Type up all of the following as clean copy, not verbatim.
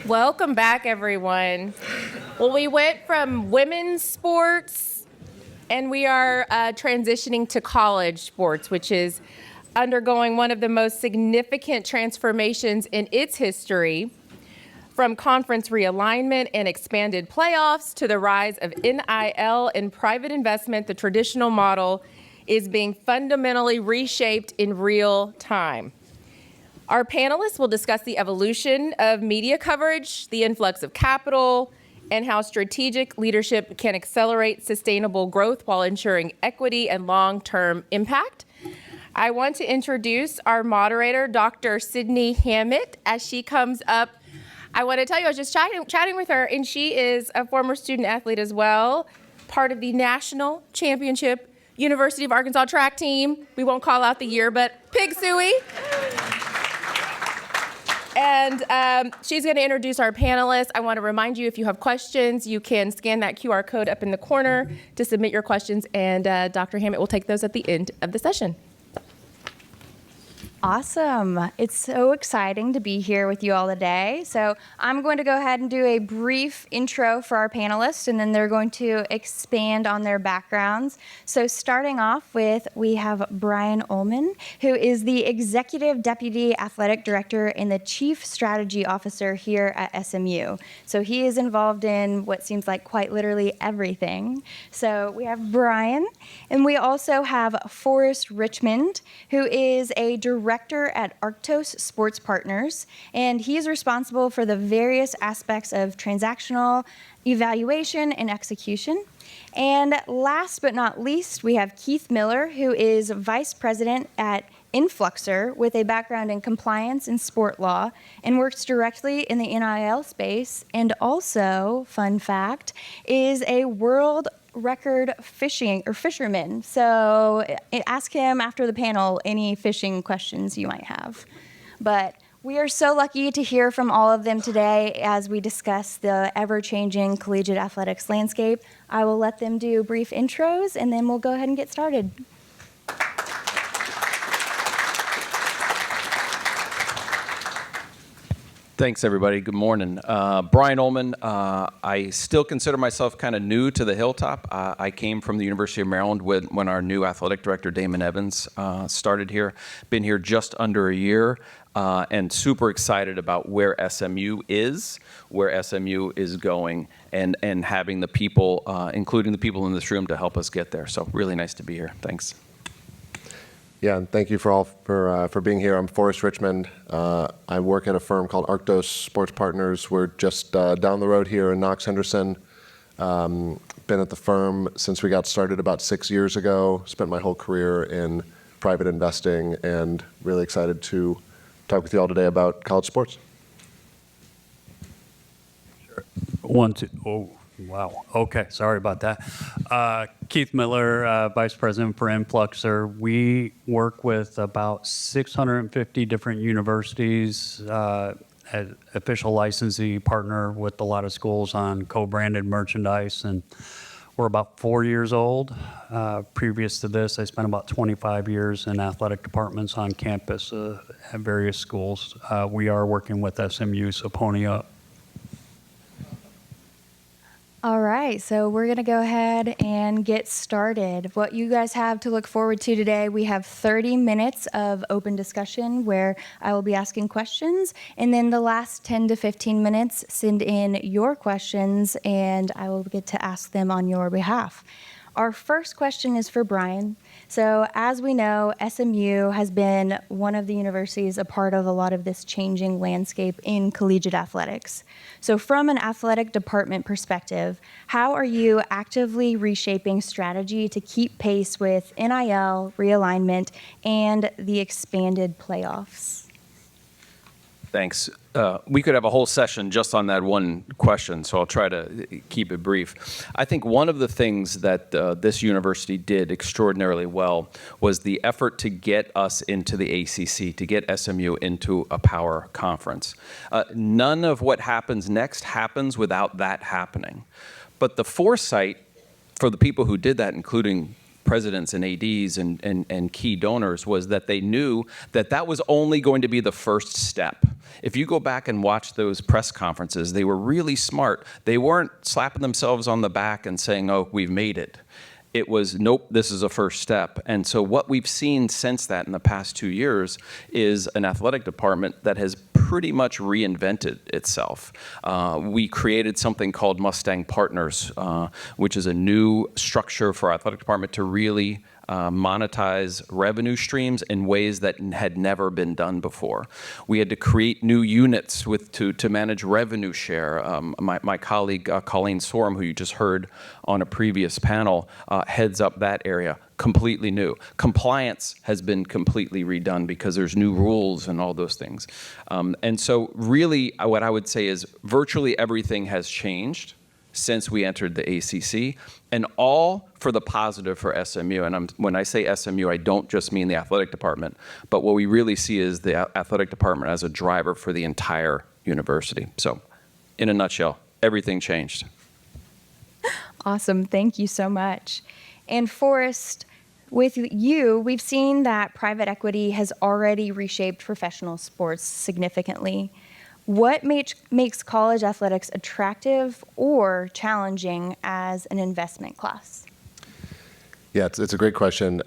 Welcome back, everyone. Well, we went from women's sports and we are transitioning to college sports, which is undergoing one of the most significant transformations in its history, from conference realignment and expanded playoffs to the rise of NIL and private investment. The traditional model is being fundamentally reshaped in real time. Our panelists will discuss the evolution of media coverage, the influx of capital, and how strategic leadership can accelerate sustainable growth while ensuring equity and long-term impact. I want to introduce our moderator, Dr. Sydney Hammett, as she comes up. I want to tell you, I was just chatting with her, and she is a former student athlete as well, part of the national championship University of Arkansas track team. We won't call out the year, but Pig Suey. And she's going to introduce our panelists. I want to remind you, if you have questions, you can scan that QR code up in the corner to submit your questions, and Dr. Hammett will take those at the end of the session. Awesome. It's so exciting to be here with you all today. So I'm going to go ahead and do a brief intro for our panelists, and then they're going to expand on their backgrounds. So starting off with, we have Brian Ullmann, who is the Executive Deputy Athletic Director and the Chief Strategy Officer here at SMU. So he is involved in what seems like quite literally everything. So we have Brian, and we also have Forrest Richmond, who is a Director at Arctos Sports Partners, and he is responsible for the various aspects of transactional evaluation and execution. And last but not least, we have Keith Miller, who is Vice President at Influxer with a background in compliance and sport law, and works directly in the NIL space, and also, fun fact, is a world record fisherman. So ask him after the panel any fishing questions you might have. But we are so lucky to hear from all of them today as we discuss the ever-changing collegiate athletics landscape. I will let them do brief intros, and then we'll go ahead and get started. Thanks, everybody. Good morning. Brian Ullmann. I still consider myself kind of new to the hilltop. I came from the University of Maryland when our new athletic director, Damon Evans, started here. Been here just under a year, and super excited about where SMU is going, and having the people, including the people in this room, to help us get there. So really nice to be here. Thanks. Yeah, and thank you for being here. I'm Forrest Richmond. I work at a firm called Arctos Sports Partners. We're just down the road here in Knox Henderson. Been at the firm since we got started about 6 years ago. Spent my whole career in private investing, and really excited to talk with you all today about college sports. Sure. 1, 2, oh. Wow. Okay. Sorry about that. Keith Miller, Vice President for Influxer. We work with about 650 different universities, as official licensee partner with a lot of schools on co-branded merchandise, and we're about 4 years old. Previous to this, I spent about 25 years in athletic departments on campus at various schools. We are working with SMU, so pony up. All right, so we're going to go ahead and get started. What you guys have to look forward to today, we have 30 minutes of open discussion where I will be asking questions, and then the last 10 to 15 minutes, send in your questions, and I will get to ask them on your behalf. Our first question is for Brian. So as we know, SMU has been one of the universities a part of a lot of this changing landscape in collegiate athletics. So from an athletic department perspective, how are you actively reshaping strategy to keep pace with NIL, realignment, and the expanded playoffs? Thanks. We could have a whole session just on that one question, so I'll try to keep it brief. I think one of the things that this university did extraordinarily well was the effort to get us into the ACC, to get SMU into a power conference. None of what happens next happens without that happening. But the foresight for the people who did that, including presidents and ADs and key donors was that they knew that that was only going to be the first step. If you go back and watch those press conferences, they were really smart. They weren't slapping themselves on the back and saying, oh, we've made it. It was, nope, this is a first step. And so what we've seen since that in the past 2 years is an athletic department that has pretty much reinvented itself. We created something called Mustang Partners, which is a new structure for our athletic department to really monetize revenue streams in ways that had never been done before. We had to create new units to manage revenue share. My colleague Colleen Sorum, who you just heard on a previous panel, heads up that area. Completely new. Compliance has been completely redone because there's new rules and all those things. And so really what I would say is virtually everything has changed since we entered the ACC, and all for the positive for SMU. And when I say SMU, I don't just mean the athletic department, but what we really see is the athletic department as a driver for the entire university. So in a nutshell, everything changed. Awesome. Thank you so much. And Forrest, with you, we've seen that private equity has already reshaped professional sports significantly. What makes college athletics attractive or challenging as an investment class? Yeah, it's a great question.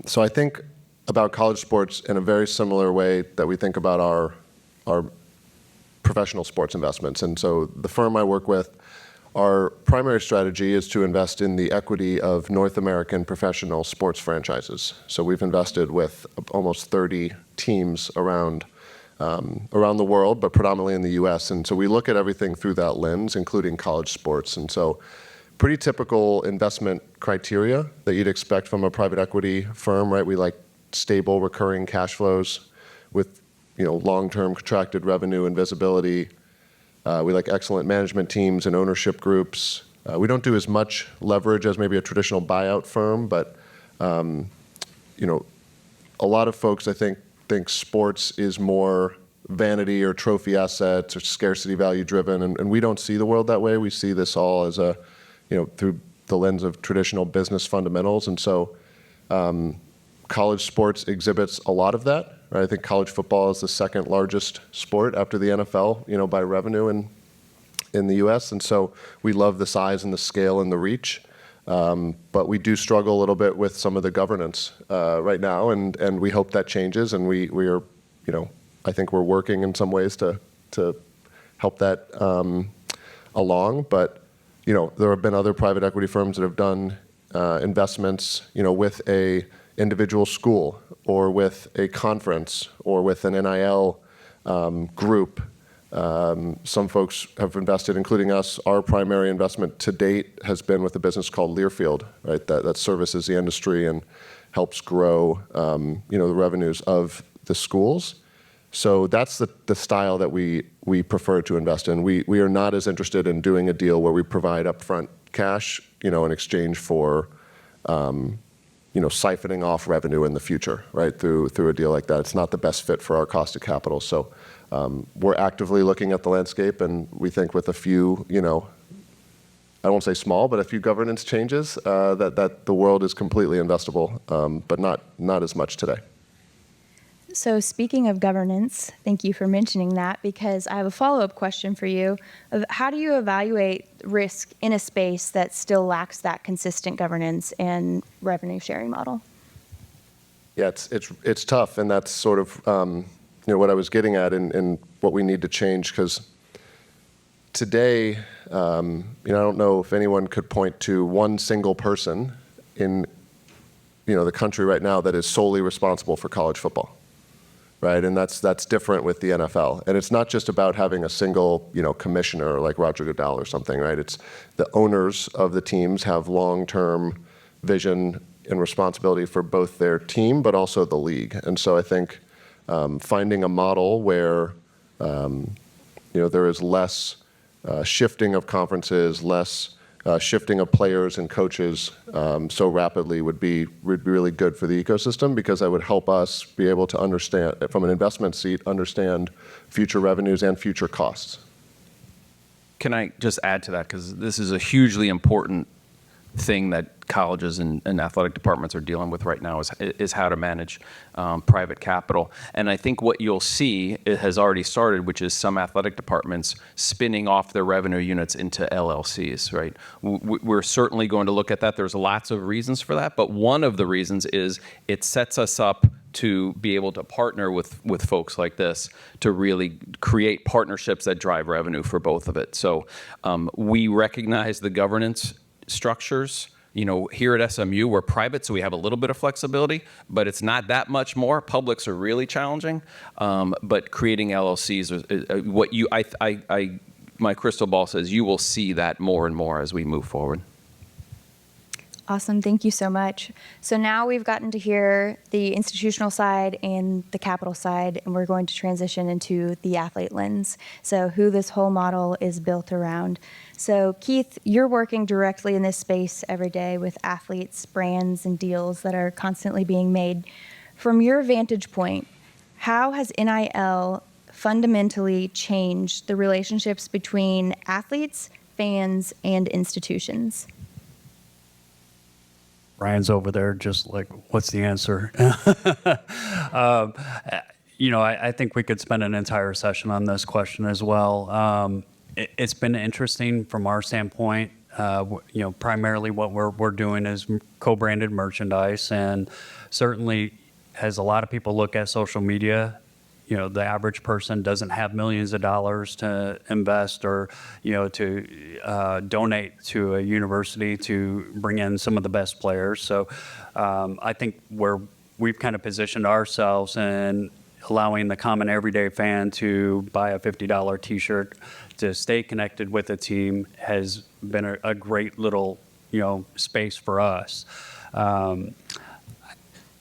So I think about college sports in a very similar way that we think about our professional sports investments. And so the firm I work with, our primary strategy is to invest in the equity of North American professional sports franchises. So we've invested with almost 30 teams around the world, but predominantly in the US. And so we look at everything through that lens, including college sports. And so pretty typical investment criteria that you'd expect from a private equity firm, right? We like stable recurring cash flows with long-term contracted revenue and visibility. We like excellent management teams and ownership groups. We don't do as much leverage as maybe a traditional buyout firm, but a lot of folks, I think sports is more vanity or trophy assets or scarcity value driven, and we don't see the world that way. We see this all as through the lens of traditional business fundamentals, and so college sports exhibits a lot of that. Right? I think college football is the second largest sport after the NFL, by revenue in the U.S., and so we love the size and the scale and the reach. But we do struggle a little bit with some of the governance right now, and we hope that changes. And we are, I think we're working in some ways to help that along. But there have been other private equity firms that have done investments, with a individual school or with a conference or with an NIL group. Some folks have invested, including us. Our primary investment to date has been with a business called Learfield, right? That services the industry and helps grow, the revenues of the schools. So that's the style that we prefer to invest in. We are not as interested in doing a deal where we provide upfront cash, in exchange for, siphoning off revenue in the future, right? Through a deal like that. It's not the best fit for our cost of capital. So we're actively looking at the landscape, and we think with a few, I won't say small, but a few governance changes, that the world is completely investable, but not as much today. So speaking of governance, thank you for mentioning that, because I have a follow-up question for you of how do you evaluate risk in a space that still lacks that consistent governance and revenue sharing model? Yeah, it's tough, and that's sort of what I was getting at in what we need to change, because today, I don't know if anyone could point to one single person in the country right now that is solely responsible for college football. Right, and that's different with the NFL. And it's not just about having a single, commissioner like Roger Goodell or something, right? It's the owners of the teams have long-term vision and responsibility for both their team, but also the league. And so I think finding a model where, there is less shifting of conferences, less shifting of players and coaches so rapidly would be really good for the ecosystem, because that would help us be able to understand, from an investment seat, understand future revenues and future costs. Can I just add to that? Because this is a hugely important thing that colleges and athletic departments are dealing with right now is how to manage private capital. And I think what you'll see, it has already started, which is some athletic departments spinning off their revenue units into LLCs, right? We're certainly going to look at that. There's lots of reasons for that, but one of the reasons is it sets us up to be able to partner with folks like this to really create partnerships that drive revenue for both of it. So we recognize the governance structures. You know, here at SMU, we're private, so we have a little bit of flexibility, but it's not that much more. Publics are really challenging, but creating LLCs is what my crystal ball says you will see that more and more as we move forward. Awesome. Thank you so much. So now we've gotten to hear the institutional side and the capital side, and we're going to transition into the athlete lens. So who this whole model is built around. So Keith, you're working directly in this space every day with athletes, brands, and deals that are constantly being made. From your vantage point, how has NIL fundamentally changed the relationships between athletes, fans, and institutions? Ryan's over there just like, what's the answer? You know, I think we could spend an entire session on this question as well. It's been interesting from our standpoint. You know, primarily what we're doing is co-branded merchandise, and certainly as a lot of people look at social media, you know, the average person doesn't have millions of dollars to invest or, you know, to donate to a university to bring in some of the best players. So I think we've kind of positioned ourselves in allowing the common everyday fan to buy a $50 t-shirt to stay connected with a team has been a great little, you know, space for us.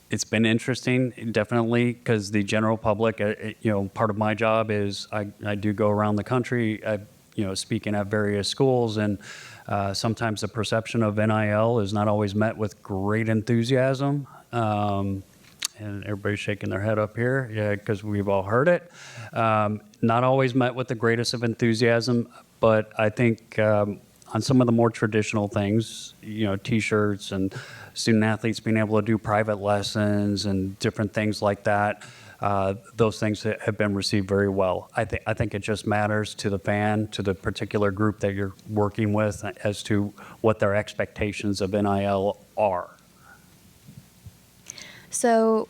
It's been interesting, definitely, because the general public, you know, part of my job is I do go around the country, you know, speaking at various schools, and sometimes the perception of NIL is not always met with great enthusiasm. And everybody's shaking their head up here, yeah, because we've all heard it. Not always met with the greatest of enthusiasm, but I think on some of the more traditional things, you know, t-shirts and student athletes being able to do private lessons and different things like that, those things have been received very well. I think it just matters to the fan, to the particular group that you're working with, as to what their expectations of NIL are. So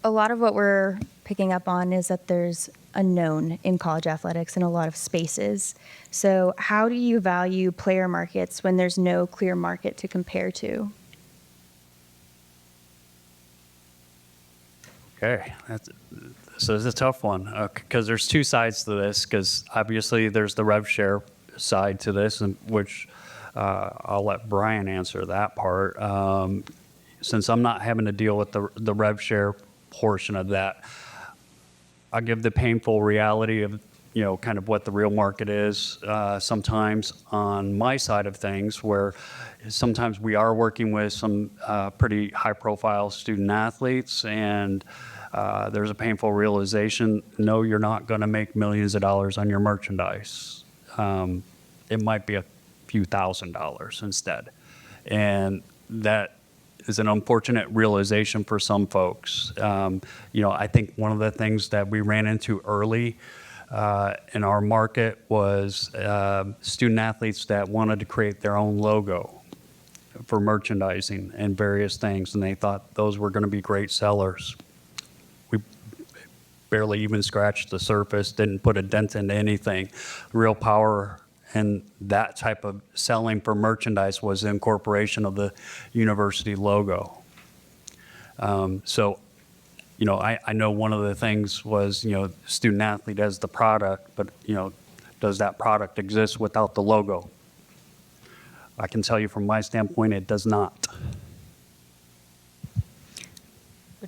a lot of what we're picking up on is that there's a known in college athletics in a lot of spaces. So how do you value player markets when there's no clear market to compare to? Okay, so it's a tough one because there's two sides to this. Because obviously there's the rev share side to this, and which I'll let Brian answer that part. Since I'm not having to deal with the rev share portion of that, I'll give the painful reality of, you know, kind of what the real market is sometimes on my side of things, where sometimes we are working with some pretty high-profile student athletes, and there's a painful realization, no, you're not going to make millions of dollars on your merchandise. It might be a few $1,000s instead. And that is an unfortunate realization for some folks. You know, I think one of the things that we ran into early in our market was student athletes that wanted to create their own logo for merchandising and various things, and they thought those were going to be great sellers. We barely even scratched the surface, didn't put a dent into anything. Real power and that type of selling for merchandise was the incorporation of the university logo. So, you know, I know one of the things was, you know, student athlete as the product, but, you know, does that product exist without the logo? I can tell you from my standpoint, it does not.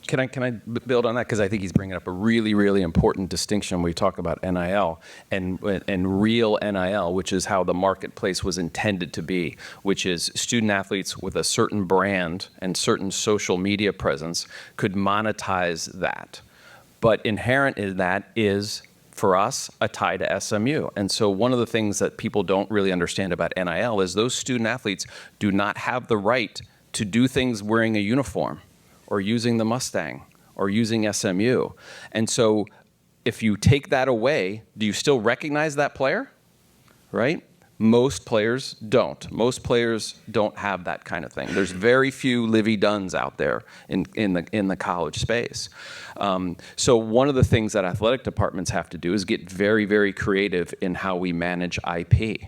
Can I build on that? Because I think he's bringing up a really, really important distinction when we talk about NIL and real NIL, which is how the marketplace was intended to be, which is student athletes with a certain brand and certain social media presence could monetize that. But inherent in that is for us, a tie to SMU. And so one of the things that people don't really understand about NIL is those student athletes do not have the right to do things wearing a uniform or using the Mustang or using SMU. And so if you take that away, do you still recognize that player? Right? Most players don't. Most players don't have that kind of thing. There's very few Livy Dunns out there in the college space. So one of the things that athletic departments have to do is get very, very creative in how we manage IP.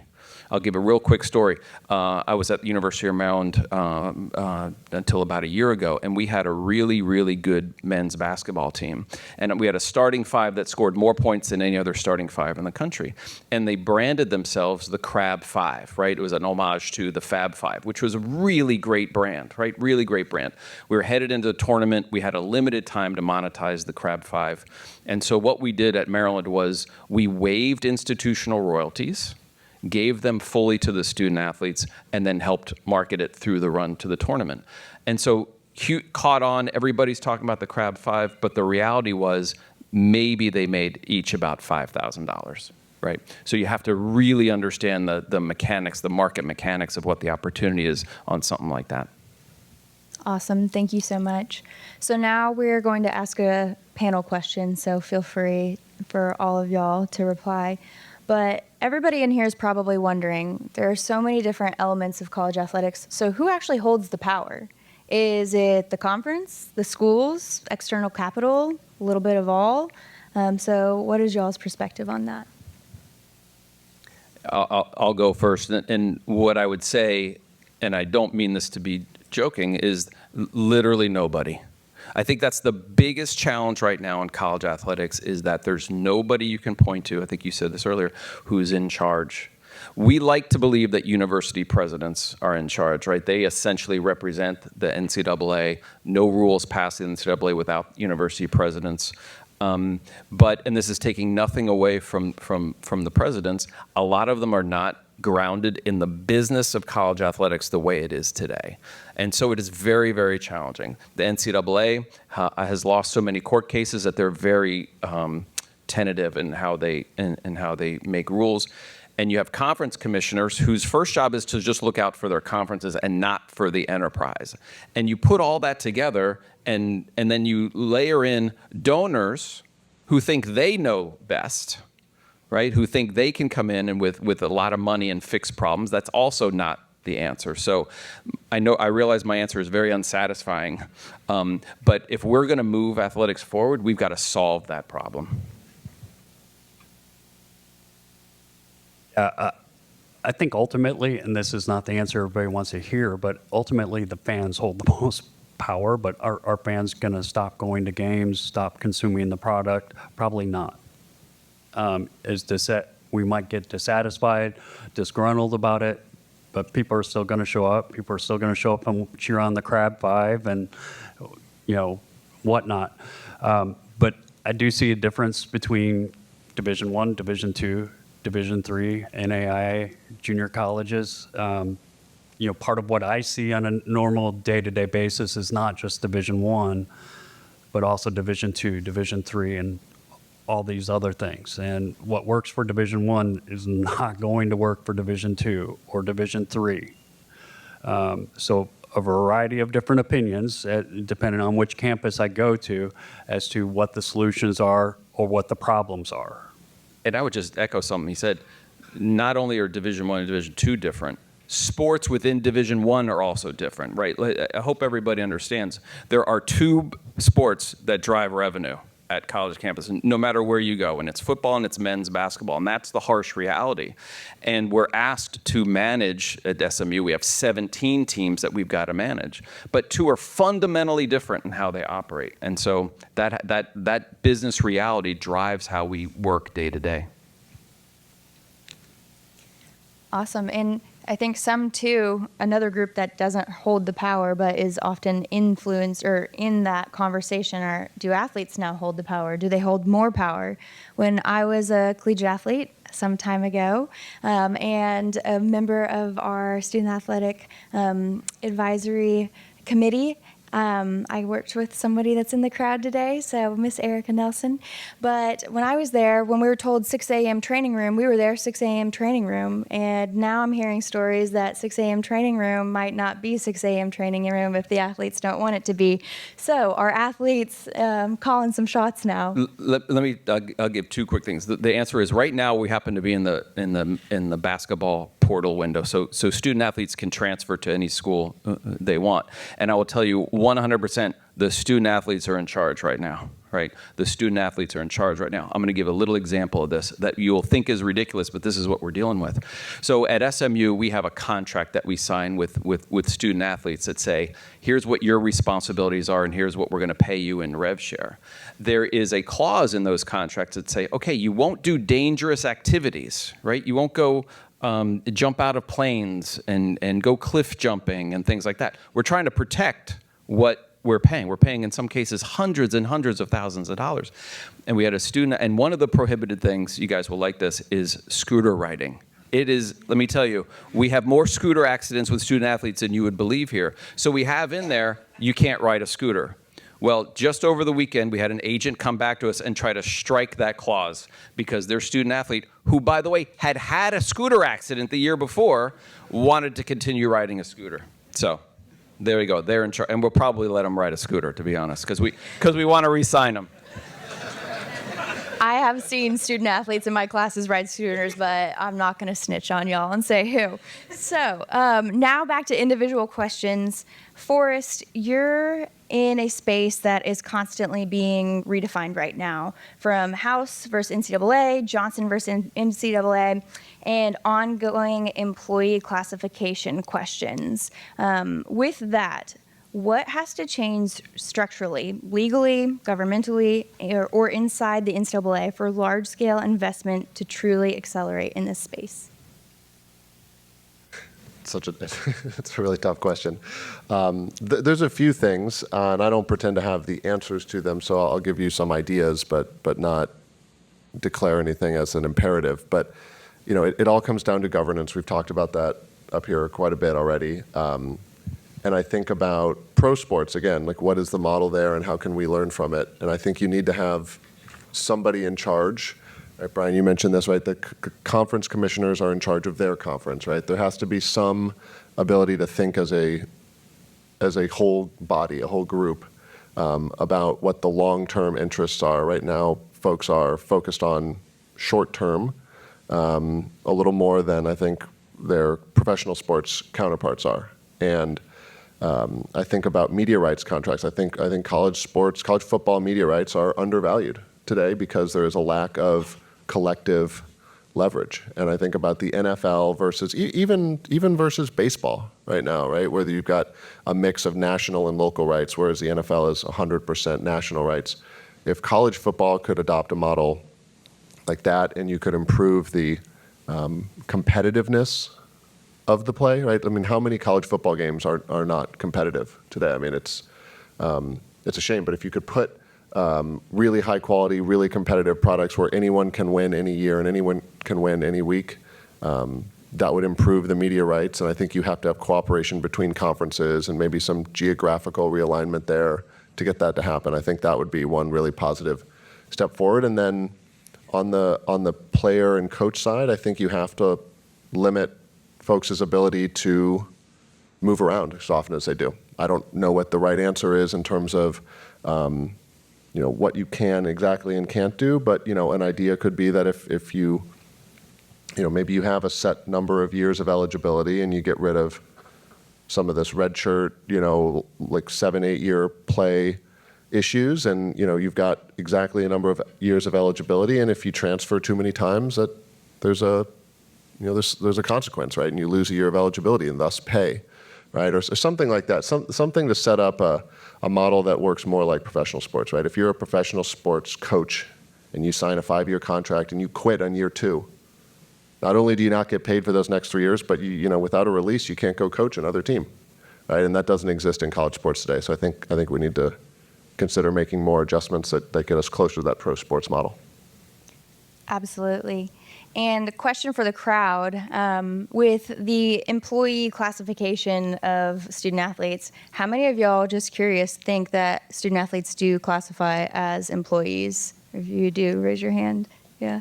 I'll give a real quick story. I was at the University of Maryland until about a year ago, and we had a really, really good men's basketball team. And we had a starting five that scored more points than any other starting five in the country. And they branded themselves the Crab Five, right? It was an homage to the Fab Five, which was a really great brand, right? Really great brand. We were headed into the tournament. We had a limited time to monetize the Crab Five. And so what we did at Maryland was we waived institutional royalties, gave them fully to the student athletes, and then helped market it through the run to the tournament. And so caught on, everybody's talking about the Crab Five, but the reality was maybe they made each about $5,000, right? So you have to really understand the mechanics, the market mechanics of what the opportunity is on something like that. Awesome. Thank you so much. So now we're going to ask a panel question, so feel free for all of y'all to reply. But everybody in here is probably wondering, there are so many different elements of college athletics, so who actually holds the power? Is it the conference, the schools, external capital, a little bit of all? So what is y'all's perspective on that? I'll go first. And what I would say, and I don't mean this to be joking, is literally nobody. I think that's the biggest challenge right now in college athletics, is that there's nobody you can point to, I think you said this earlier, who's in charge. We like to believe that university presidents are in charge, right? They essentially represent the NCAA. No rules pass the NCAA without university presidents. And this is taking nothing away from the presidents, a lot of them are not grounded in the business of college athletics the way it is today. And so it is very, very challenging. The NCAA has lost so many court cases that they're very tentative in how they make rules. And you have conference commissioners whose first job is to just look out for their conferences and not for the enterprise. And you put all that together, and then you layer in donors who think they know best, right? Who think they can come in and with a lot of money and fix problems. That's also not the answer. So I realize my answer is very unsatisfying, but if we're going to move athletics forward, we've got to solve that problem. I think ultimately, and this is not the answer everybody wants to hear, but ultimately the fans hold the most power. But are fans going to stop going to games, stop consuming the product? Probably not. We might get dissatisfied, disgruntled about it, but people are still going to show up. People are still going to show up and cheer on the Crab Five and, whatnot. But I do see a difference between Division I, Division II, Division III, NAIA, junior colleges. Part of what I see on a normal day-to-day basis is not just Division I, but also Division II, Division III, and all these other things. And what works for Division I is not going to work for Division II or Division III. So a variety of different opinions, depending on which campus I go to, as to what the solutions are or what the problems are. And I would just echo something he said. Not only are Division I and Division II different, sports within Division I are also different, right? I hope everybody understands. There are two sports that drive revenue at college campus, no matter where you go, and it's football and it's men's basketball, and that's the harsh reality. And we're asked to manage at SMU. We have 17 teams that we've got to manage, but two are fundamentally different in how they operate. And so that business reality drives how we work day to day. Awesome. And I think some too, another group that doesn't hold the power but is often influenced or in that conversation are, do athletes now hold the power? Do they hold more power? When I was a collegiate athlete some time ago and a member of our student athletic advisory committee, I worked with somebody that's in the crowd today, so Miss Erica Nelson. But when I was there, when we were told 6 a.m. training room, we were there 6 a.m. training room. And now I'm hearing stories that 6 a.m. training room might not be 6 a.m. training room if the athletes don't want it to be. So are athletes calling some shots now? Let me. I'll give two quick things. The answer is right now we happen to be in the basketball portal window, so student athletes can transfer to any school they want. And I will tell you 100%, the student athletes are in charge right now. Right, the student athletes are in charge right now. I'm going to give a little example of this that you'll think is ridiculous, but this is what we're dealing with. So at SMU, we have a contract that we sign with student athletes that say, here's what your responsibilities are, and here's what we're going to pay you in rev share. There is a clause in those contracts that say, okay, you won't do dangerous activities, right? You won't go jump out of planes and go cliff jumping and things like that. We're trying to protect what we're paying. We're paying in some cases hundreds and hundreds of thousands of dollars. And we had a student, and one of the prohibited things, you guys will like this, is scooter riding. It is, let me tell you, we have more scooter accidents with student athletes than you would believe here. So we have in there, you can't ride a scooter. Well, just over the weekend, we had an agent come back to us and try to strike that clause because their student athlete, who, by the way, had had a scooter accident the year before, wanted to continue riding a scooter. So there you go. They're in charge, and we'll probably let them ride a scooter, to be honest, because we want to re-sign them. I have seen student athletes in my classes ride scooters, but I'm not going to snitch on y'all and say who. So now back to individual questions. Forrest, you're in a space that is constantly being redefined right now, from House versus NCAA, Johnson versus NCAA, and ongoing employee classification questions. With that, what has to change structurally, legally, governmentally, or inside the NCAA for large-scale investment to truly accelerate in this space? It's a really tough question. There's a few things, and I don't pretend to have the answers to them, so I'll give you some ideas, but not declare anything as an imperative. But it all comes down to governance. We've talked about that up here quite a bit already. And I think about pro sports, again, like what is the model there and how can we learn from it? And I think you need to have somebody in charge. Right, Brian, you mentioned this, right? The conference commissioners are in charge of their conference, right? There has to be some ability to think as a whole body, a whole group, about what the long-term interests are. Right now, folks are focused on short-term a little more than I think their professional sports counterparts are. And I think about media rights contracts. I think college football media rights are undervalued today because there is a lack of collective leverage. And I think about the NFL versus even versus baseball right now, right, where you've got a mix of national and local rights, whereas the NFL is 100% national rights. If college football could adopt a model like that, and you could improve the competitiveness of the play, right? I mean, how many college football games are not competitive today? I mean, it's a shame, but if you could put really high quality, really competitive products where anyone can win any year and anyone can win any week, that would improve the media rights. And I think you have to have cooperation between conferences and maybe some geographical realignment there to get that to happen. I think that would be one really positive step forward. And then on the player and coach side, I think you have to limit folks' ability to move around as often as they do. I don't know what the right answer is in terms of what you can exactly and can't do, but an idea could be that if you maybe you have a set number of years of eligibility and you get rid of some of this red shirt, like 7-8 year play issues, and you've got exactly a number of years of eligibility, and if you transfer too many times, that there's a consequence, right? And you lose a year of eligibility and thus pay, right? Or something like that. Something to set up a model that works more like professional sports, right? If you're a professional sports coach and you sign a 5-year contract and you quit on year 2, not only do you not get paid for those next 3 years, but without a release, you can't go coach another team, right? And that doesn't exist in college sports today. So I think we need to consider making more adjustments that get us closer to that pro sports model. Absolutely. And a question for the crowd, with the employee classification of student athletes, how many of y'all, just curious, think that student athletes do classify as employees? If you do, raise your hand. Yeah.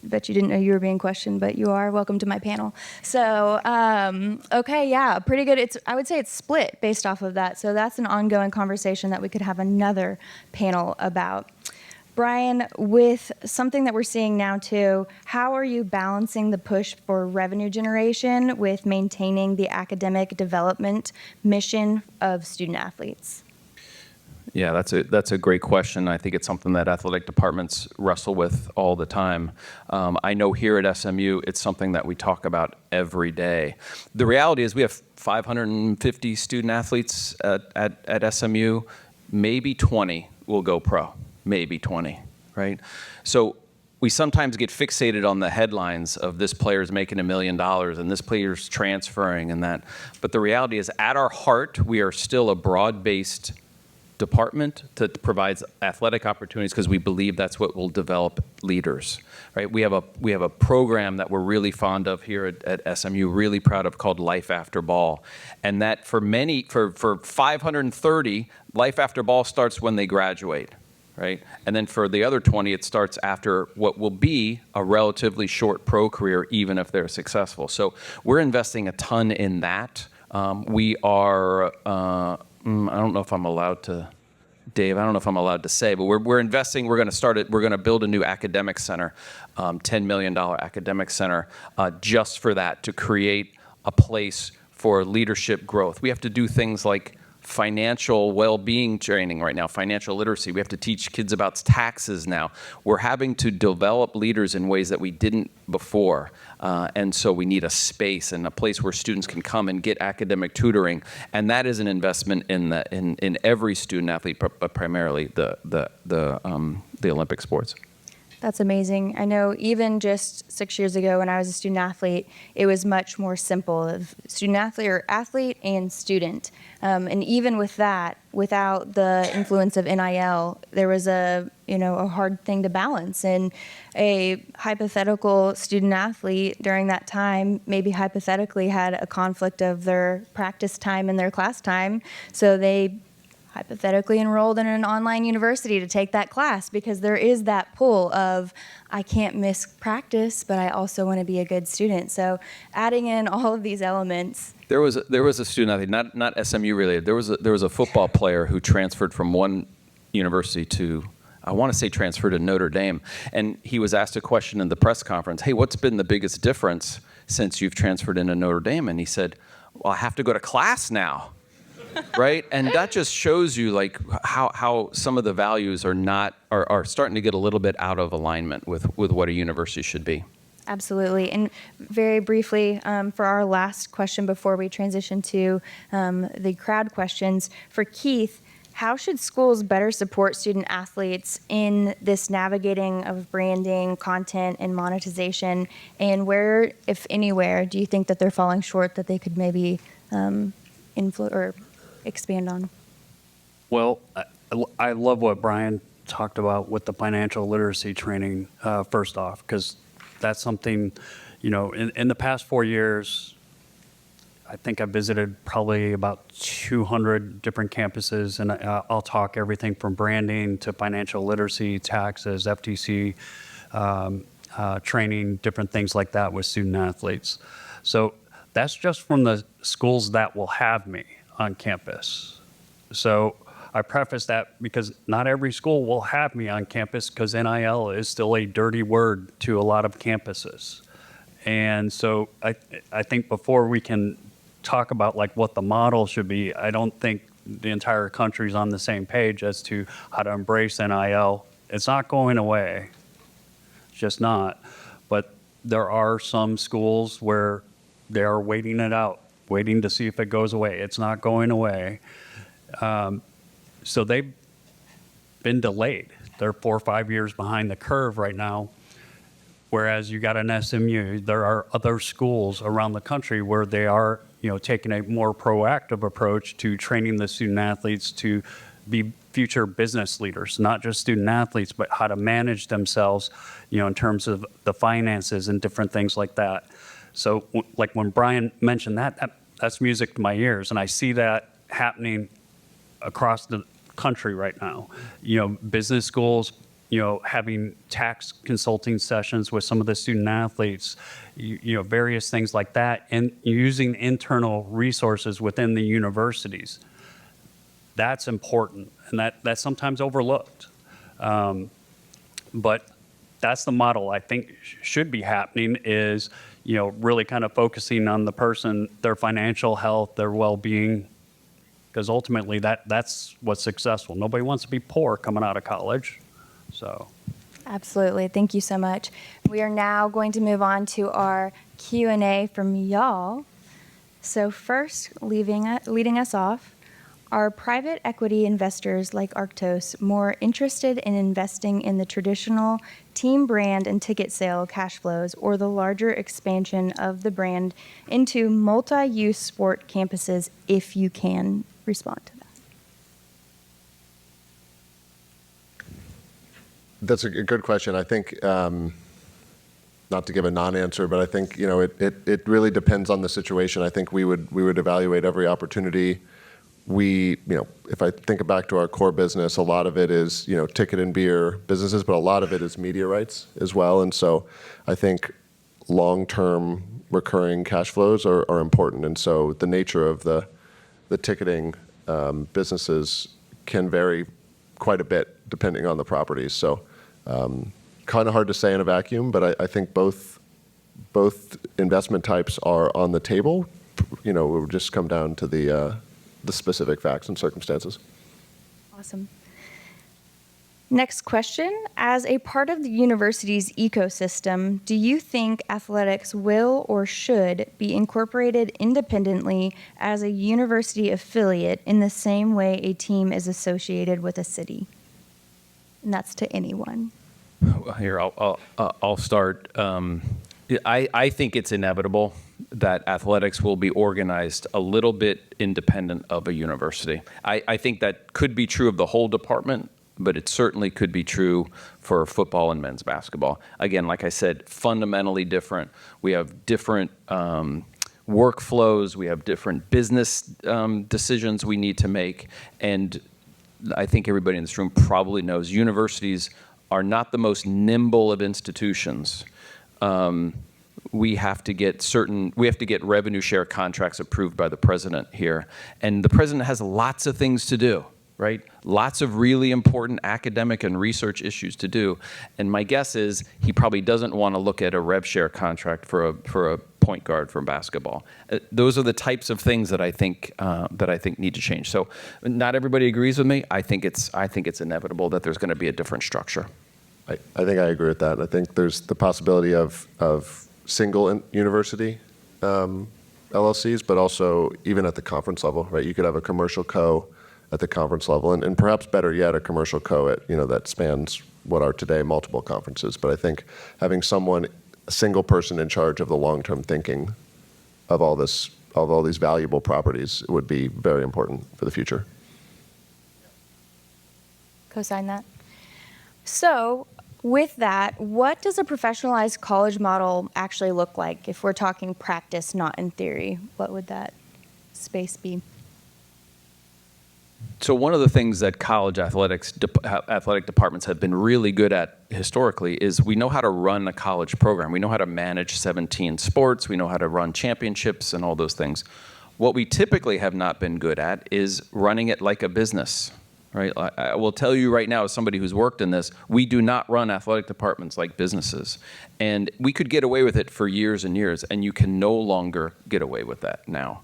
Bet you didn't know you were being questioned, but you are. Welcome to my panel. So, okay, yeah, pretty good. I would say it's split based off of that. So that's an ongoing conversation that we could have another panel about. Brian, with something that we're seeing now too, how are you balancing the push for revenue generation with maintaining the academic development mission of student athletes? Yeah, that's a great question. I think it's something that athletic departments wrestle with all the time. I know here at SMU, it's something that we talk about every day. The reality is we have 550 student athletes at SMU. Maybe 20 will go pro. Maybe 20, right? So we sometimes get fixated on the headlines of this player's making $1 million and this player's transferring and that. But the reality is, at our heart, we are still a broad-based department that provides athletic opportunities because we believe that's what will develop leaders, right? We have a program that we're really fond of here at SMU, really proud of, called Life After Ball. And that for 530, Life After Ball starts when they graduate. Right? And then for the other 20, it starts after what will be a relatively short pro career, even if they're successful. So we're investing a ton in that. We are, I don't know if I'm allowed to, Dave, I don't know if I'm allowed to say, but we're investing, we're going to build a new academic center, $10 million academic center, just for that, to create a place for leadership growth. We have to do things like financial well-being training right now, financial literacy. We have to teach kids about taxes now. We're having to develop leaders in ways that we didn't before. And so we need a space and a place where students can come and get academic tutoring. And that is an investment in every student athlete, but primarily the Olympic sports. That's amazing. I know even just 6 years ago when I was a student athlete, it was much more simple of student athlete or athlete and student. And even with that, without the influence of NIL, there was a hard thing to balance. And a hypothetical student athlete during that time maybe hypothetically had a conflict of their practice time and their class time. So they hypothetically enrolled in an online university to take that class because there is that pull of, I can't miss practice, but I also want to be a good student. So adding in all of these elements. There was a student athlete, not SMU related. There was a football player who transferred from one university to, I want to say transferred to Notre Dame. And he was asked a question in the press conference, hey, what's been the biggest difference since you've transferred into Notre Dame? And he said, well, I have to go to class now. Right? And that just shows you like how some of the values are starting to get a little bit out of alignment with what a university should be. Absolutely. And very briefly, for our last question before we transition to the crowd questions, for Keith, how should schools better support student athletes in this navigating of branding, content, and monetization? And where, if anywhere, do you think that they're falling short that they could maybe expand on? Well, I love what Brian talked about with the financial literacy training, first off, because that's something, in the past 4 years, I think I visited probably about 200 different campuses, and I'll talk everything from branding to financial literacy, taxes, FTC, training, different things like that with student athletes. So that's just from the schools that will have me on campus. So I preface that because not every school will have me on campus because NIL is still a dirty word to a lot of campuses. And so I think before we can talk about like what the model should be, I don't think the entire country's on the same page as to how to embrace NIL. It's not going away. It's just not. But there are some schools where they are waiting it out, waiting to see if it goes away. It's not going away. So they've been delayed. They're 4 or 5 years behind the curve right now. Whereas you got an SMU, there are other schools around the country where they are, taking a more proactive approach to training the student athletes to be future business leaders, not just student athletes, but how to manage themselves, in terms of the finances and different things like that. So like when Brian mentioned that's music to my ears, and I see that happening across the country right now. Business schools, having tax consulting sessions with some of the student athletes, various things like that, and using internal resources within the universities. That's important, and that's sometimes overlooked. But that's the model I think should be happening is, really kind of focusing on the person, their financial health, their well-being, because ultimately that's what's successful. Nobody wants to be poor coming out of college. So, Absolutely. Thank you so much. We are now going to move on to our Q&A from y'all. So first, leading us off, are private equity investors like Arctos more interested in investing in the traditional team brand and ticket sale cash flows or the larger expansion of the brand into multi-use sport campuses, if you can respond to that? That's a good question. I think, not to give a non-answer, but I think, it really depends on the situation. I think we would evaluate every opportunity. If I think back to our core business, a lot of it is, ticket and beer businesses, but a lot of it is media rights as well. And so I think long-term recurring cash flows are important. And so the nature of the ticketing businesses can vary quite a bit depending on the properties. So kind of hard to say in a vacuum, but I think both investment types are on the table. It would just come down to the specific facts and circumstances. Awesome. Next question. As a part of the university's ecosystem, do you think athletics will or should be incorporated independently as a university affiliate in the same way a team is associated with a city? And that's to anyone. Well, here, I'll start. I think it's inevitable that athletics will be organized a little bit independent of a university. I think that could be true of the whole department, but it certainly could be true for football and men's basketball. Again, like I said, fundamentally different. We have different workflows. We have different business decisions we need to make. And I think everybody in this room probably knows universities are not the most nimble of institutions. We have to get revenue share contracts approved by the president here. And the president has lots of things to do, right? Lots of really important academic and research issues to do. And my guess is he probably doesn't want to look at a rev share contract for a point guard from basketball. Those are the types of things that I think need to change. So not everybody agrees with me. I think it's inevitable that there's going to be a different structure. I think I agree with that. I think there's the possibility of single university LLCs, but also even at the conference level, right? You could have a commercial co at the conference level, and perhaps better yet, a commercial co at, that spans what are today multiple conferences. But I think having a single person in charge of the long-term thinking of all these valuable properties would be very important for the future. Co-sign that. So with that, what does a professionalized college model actually look like? If we're talking practice, not in theory, what would that space be? So one of the things that college athletic departments have been really good at historically is we know how to run a college program. We know how to manage 17 sports. We know how to run championships and all those things. What we typically have not been good at is running it like a business. Right? I will tell you right now, as somebody who's worked in this, we do not run athletic departments like businesses. And we could get away with it for years and years, and you can no longer get away with that now.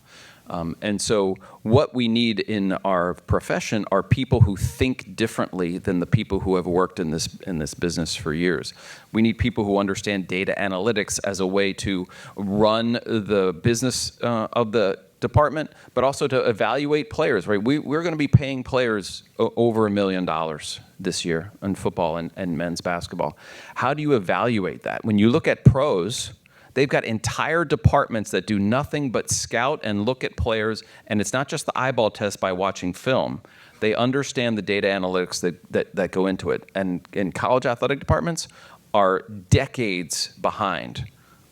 And so what we need in our profession are people who think differently than the people who have worked in this business for years. We need people who understand data analytics as a way to run the business of the department, but also to evaluate players, right? We're going to be paying players over $1 million this year in football and men's basketball. How do you evaluate that? When you look at pros, they've got entire departments that do nothing but scout and look at players, and it's not just the eyeball test by watching film. They understand the data analytics that go into it. And college athletic departments are decades behind,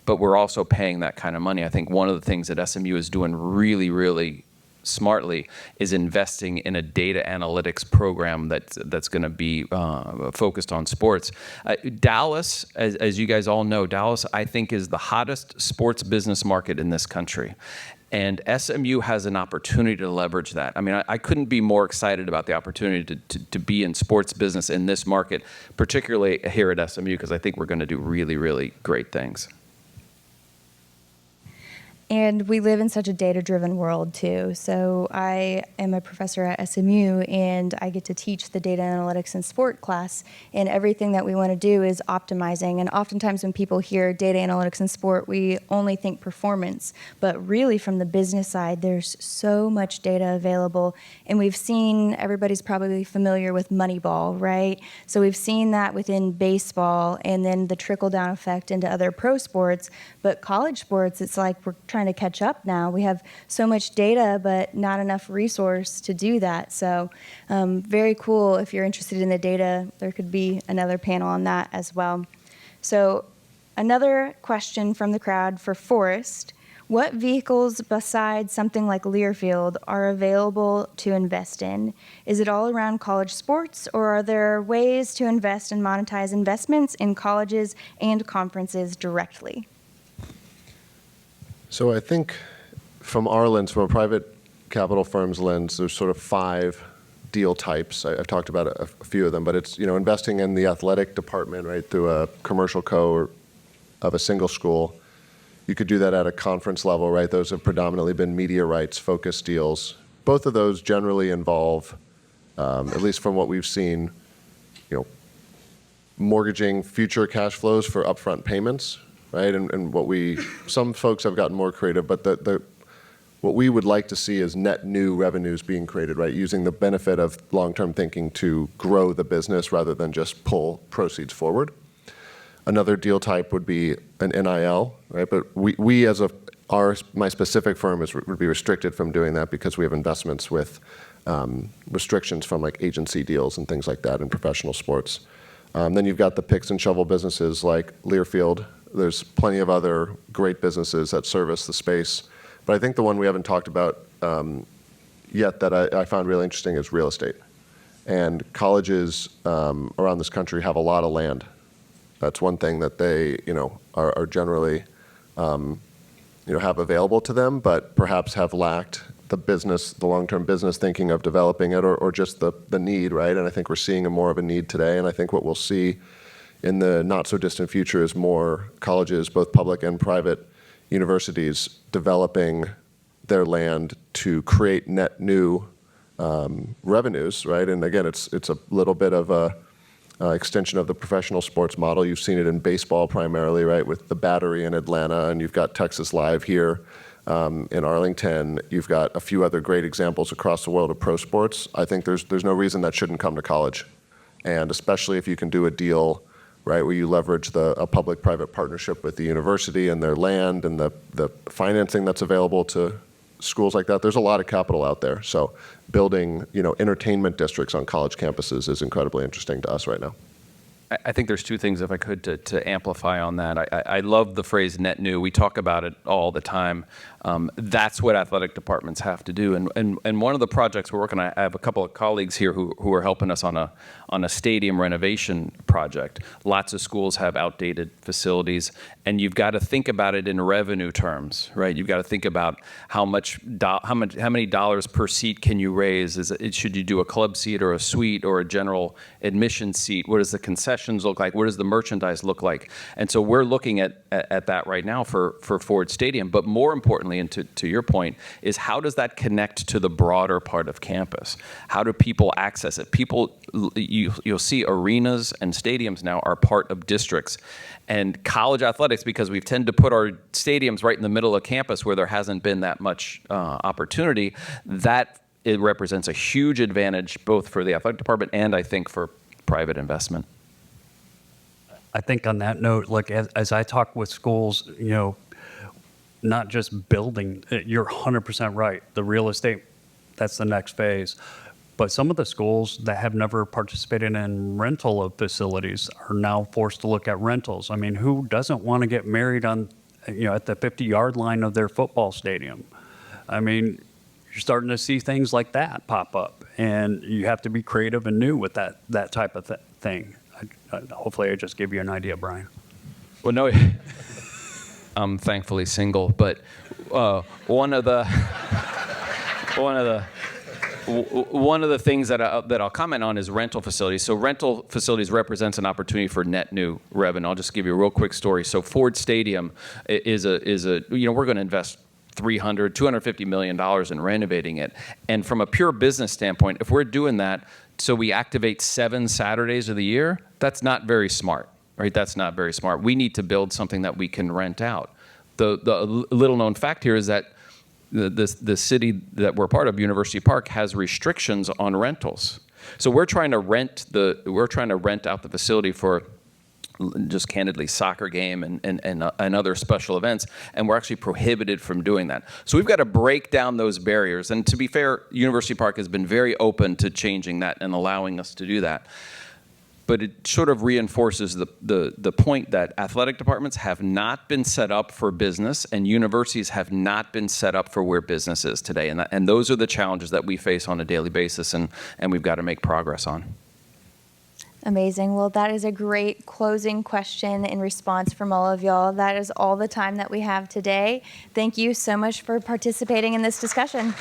but we're also paying that kind of money. I think one of the things that SMU is doing really, really smartly is investing in a data analytics program that's going to be focused on sports. Dallas, as you guys all know, Dallas, I think, is the hottest sports business market in this country. And SMU has an opportunity to leverage that. I mean, I couldn't be more excited about the opportunity to be in sports business in this market, particularly here at SMU, because I think we're going to do really, really great things. And we live in such a data-driven world, too. So I am a professor at SMU, and I get to teach the data analytics and sport class. And everything that we want to do is optimizing. And oftentimes when people hear data analytics and sport, we only think performance. But really, from the business side, there's so much data available. And we've seen, everybody's probably familiar with Moneyball, right? So we've seen that within baseball, and then the trickle-down effect into other pro sports. But college sports, it's like we're trying to catch up now. We have so much data, but not enough resource to do that. So very cool. If you're interested in the data, there could be another panel on that as well. So another question from the crowd for Forrest. What vehicles besides something like Learfield are available to invest in? Is it all around college sports, or are there ways to invest and monetize investments in colleges and conferences directly? So I think from our lens, from a private capital firm's lens, there's sort of 5 deal types. I've talked about a few of them, but it's, investing in the athletic department, right, through a commercial co of a single school. You could do that at a conference level, right? Those have predominantly been media rights focused deals. Both of those generally involve, at least from what we've seen, mortgaging future cash flows for upfront payments. Right, and some folks have gotten more creative, but what we would like to see is net new revenues being created, right, using the benefit of long-term thinking to grow the business rather than just pull proceeds forward. Another deal type would be an NIL, right, but we as my specific firm would be restricted from doing that because we have investments with restrictions from like agency deals and things like that in professional sports. Then you've got the picks and shovel businesses like Learfield. There's plenty of other great businesses that service the space. But I think the one we haven't talked about yet that I found really interesting is real estate. And colleges around this country have a lot of land. That's one thing that they, are generally, have available to them, but perhaps have lacked the long-term business thinking of developing it, or just the need, right? And I think we're seeing more of a need today. And I think what we'll see in the not-so-distant future is more colleges, both public and private universities, developing their land to create net new revenues, right? And again, it's a little bit of a extension of the professional sports model. You've seen it in baseball primarily, right, with the Battery in Atlanta, and you've got Texas Live here in Arlington. You've got a few other great examples across the world of pro sports. I think there's no reason that shouldn't come to college, and especially if you can do a deal, right, where you leverage a public-private partnership with the university and their land and the financing that's available to schools like that. There's a lot of capital out there. So building, entertainment districts on college campuses is incredibly interesting to us right now. I think there's 2 things, if I could, to amplify on that. I love the phrase net new. We talk about it all the time. That's what athletic departments have to do. And one of the projects we're working on, I have a couple of colleagues here who are helping us on a stadium renovation project. Lots of schools have outdated facilities, and you've got to think about it in revenue terms, right? You've got to think about how many dollars per seat can you raise? Should you do a club seat or a suite or a general admission seat? What does the concessions look like? What does the merchandise look like? And so we're looking at that right now for Ford Stadium. But more importantly, and to your point, is how does that connect to the broader part of campus? How do people access it? You'll see arenas and stadiums now are part of districts. And college athletics, because we've tended to put our stadiums right in the middle of campus where there hasn't been that much opportunity, it represents a huge advantage both for the athletic department and I think for private investment. I think on that note, like as I talk with schools, not just building, you're 100% right. The real estate, that's the next phase. But some of the schools that have never participated in rental of facilities are now forced to look at rentals. I mean, who doesn't want to get married on, at the 50-yard line of their football stadium? I mean, you're starting to see things like that pop up, and you have to be creative and new with that type of thing. Hopefully, I just gave you an idea, Brian. Well, no, I'm thankfully single, but one of the things that I'll comment on is rental facilities. So rental facilities represents an opportunity for net new revenue. I'll just give you a real quick story. So Ford Stadium is a we're going to invest $250 million in renovating it. And from a pure business standpoint, if we're doing that, so we activate 7 Saturdays of the year, that's not very smart, right? That's not very smart. We need to build something that we can rent out. The little known fact here is that the city that we're part of, University Park, has restrictions on rentals. So we're trying to rent out the facility for, just candidly, soccer game and other special events, and we're actually prohibited from doing that. So we've got to break down those barriers. And to be fair, University Park has been very open to changing that and allowing us to do that. But it sort of reinforces the point that athletic departments have not been set up for business, and universities have not been set up for where business is today. And those are the challenges that we face on a daily basis, and we've got to make progress on. Amazing. Well, that is a great closing question and response from all of y'all. That is all the time that we have today. Thank you so much for participating in this discussion.